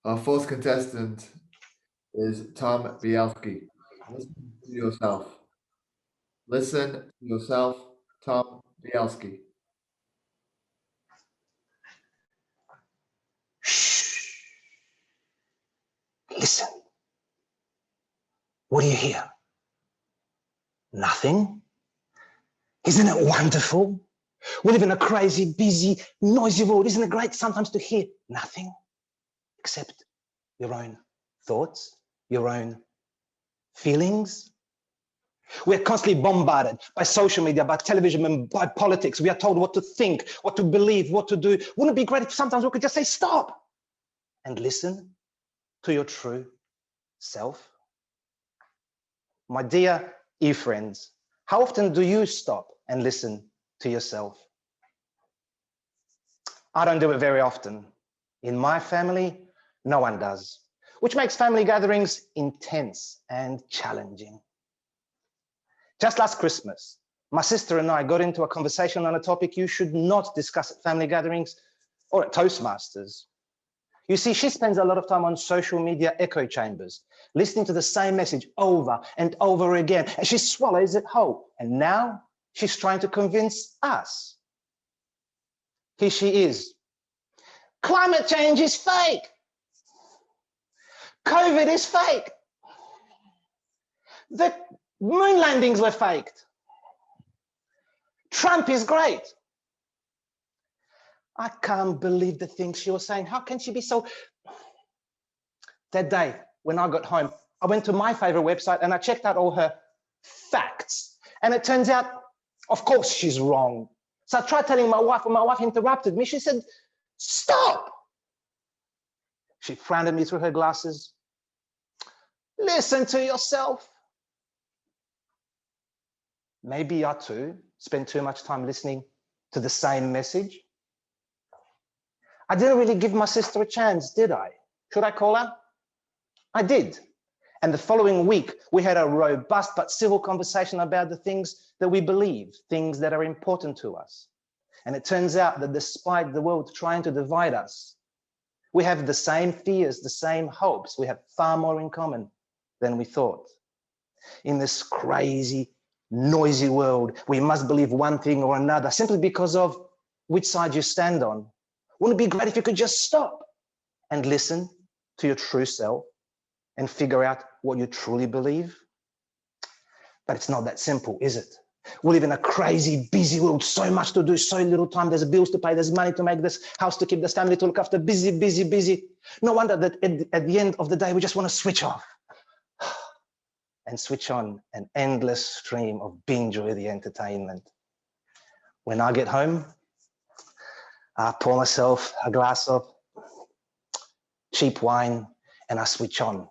Our fourth contestant is Tom Bielski. Listen to yourself. Listen to yourself, Tom Bielski. Shh. Listen. What do you hear? Nothing? Isn't it wonderful? We live in a crazy, busy, noisy world. Isn't it great sometimes to hear nothing except your own thoughts, your own feelings? We're constantly bombarded by social media, by television, and by politics. We are told what to think, what to believe, what to do. Wouldn't it be great if sometimes we could just say stop and listen to your true self? My dear e-friends, how often do you stop and listen to yourself? I don't do it very often. In my family, no one does, which makes family gatherings intense and challenging. Just last Christmas, my sister and I got into a conversation on a topic you should not discuss at family gatherings or at Toastmasters. You see, she spends a lot of time on social media echo chambers, listening to the same message over and over again, and she swallows it whole. And now she's trying to convince us. Here she is. Climate change is fake. COVID is fake. The moon landings were faked. Trump is great. I can't believe the things she was saying. How can she be so... That day, when I got home, I went to my favorite website and I checked out all her facts. And it turns out, of course, she's wrong. So I tried telling my wife, and my wife interrupted me. She said, stop. She frowned at me through her glasses. Listen to yourself. Maybe I too spend too much time listening to the same message. I didn't really give my sister a chance, did I? Should I call her? I did. And the following week, we had a robust but civil conversation about the things that we believe, things that are important to us. And it turns out that despite the world trying to divide us, we have the same fears, the same hopes. We have far more in common than we thought. In this crazy, noisy world, we must believe one thing or another simply because of which side you stand on. Wouldn't it be great if you could just stop and listen to your true self and figure out what you truly believe? But it's not that simple, is it? We live in a crazy, busy world, so much to do, so little time. There's bills to pay, there's money to make, this house to keep, this family to look after, busy, busy, busy. No wonder that at the end of the day, we just want to switch off and switch on an endless stream of binge-worthy entertainment. When I get home, I pour myself a glass of cheap wine and I switch on.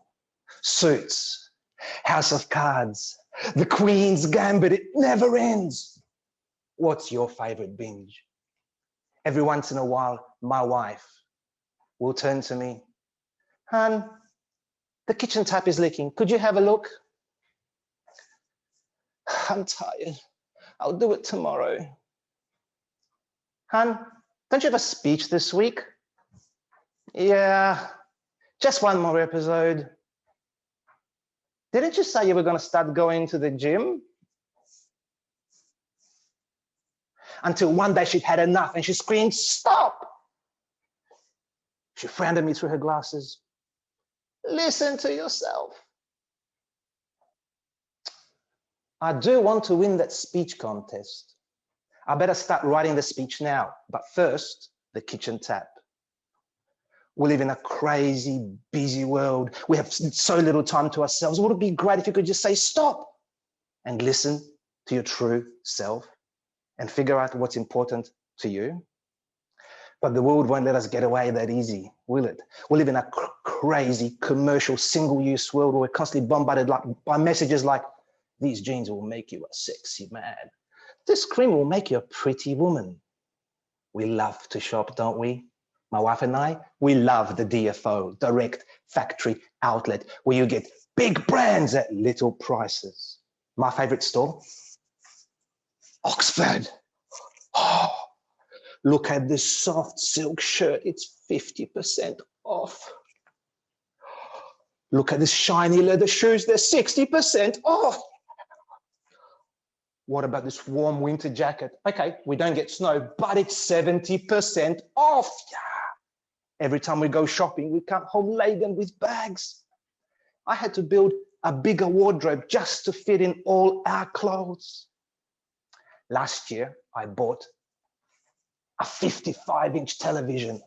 Suits, House of Cards, The Queen's Gambit, it never ends. What's your favorite binge? Every once in a while, my wife will turn to me. Hun, the kitchen tap is leaking. Could you have a look? I'm tired. I'll do it tomorrow. Hun, don't you have a speech this week? Yeah, just one more episode. Didn't you say you were going to start going to the gym? Until one day she'd had enough and she screamed, stop! She frowned at me through her glasses. Listen to yourself. I do want to win that speech contest. I better start writing the speech now, but first, the kitchen tap. We live in a crazy, busy world. We have so little time to ourselves. Would it be great if you could just say stop and listen to your true self and figure out what's important to you? But the world won't let us get away that easy, will it? We live in a crazy, commercial, single-use world where we're constantly bombarded by messages like, these jeans will make you a sexy man. This cream will make you a pretty woman. We love to shop, don't we? My wife and I, we love the DFO, direct factory outlet, where you get big brands at little prices. My favorite store? Oxford. Oh, look at this soft silk shirt. It's 50% off. Look at the shiny leather shoes, they're 60% off. What about this warm winter jacket? Okay, we don't get snow, but it's 70% off. Yeah. Every time we go shopping, we come home laden with bags. I had to build a bigger wardrobe just to fit in all our clothes. Last year, I bought a 55-inch television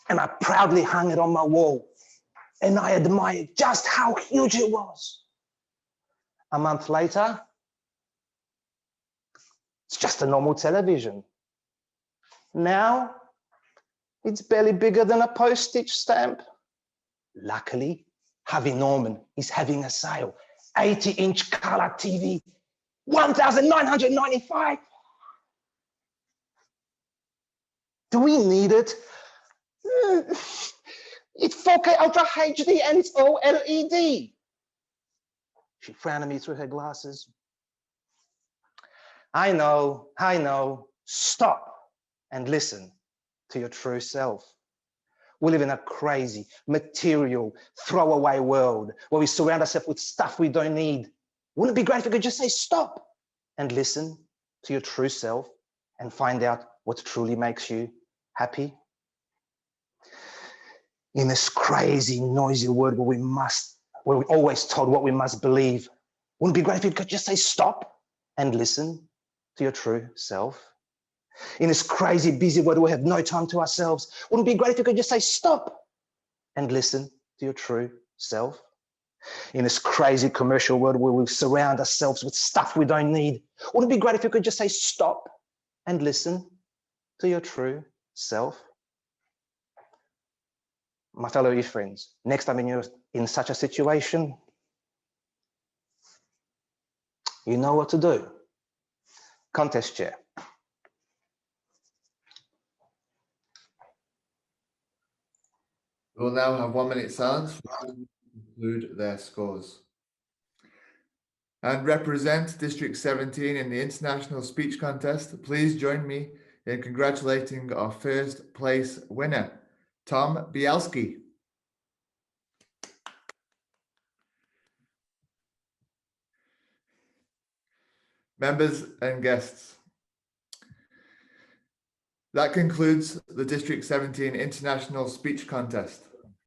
and I proudly hung it on my wall, and I admired just how huge it was. A month later, it's just a normal television. Now, it's barely bigger than a postage stamp. Luckily, Harvey Norman is having a sale. 80-inch color TV, $1,995. Do we need it? It's 4K Ultra HD and it's OLED. She frowned at me through her glasses. I know. Stop and listen to your true self. We live in a crazy, material, throwaway world where we surround ourselves with stuff we don't need. Wouldn't it be great if we could just say stop and listen to your true self and find out what truly makes you happy? In this crazy, noisy world where we're always told what we must believe, wouldn't it be great if you could just say stop and listen to your true self? In this crazy, busy world where we have no time to ourselves, wouldn't it be great if you could just say stop and listen to your true self? In this crazy commercial world where we surround ourselves with stuff we don't need, wouldn't it be great if you could just say stop and listen to your true self? My fellow youth friends, next time you're in such a situation, you know what to do. Contest chair. We'll now have 1 minute silence for those who conclude their scores. And represent District 17 in the International Speech Contest. Please join me in congratulating our first place winner, Tom Bielski. Members and guests, that concludes the District 17 International Speech Contest.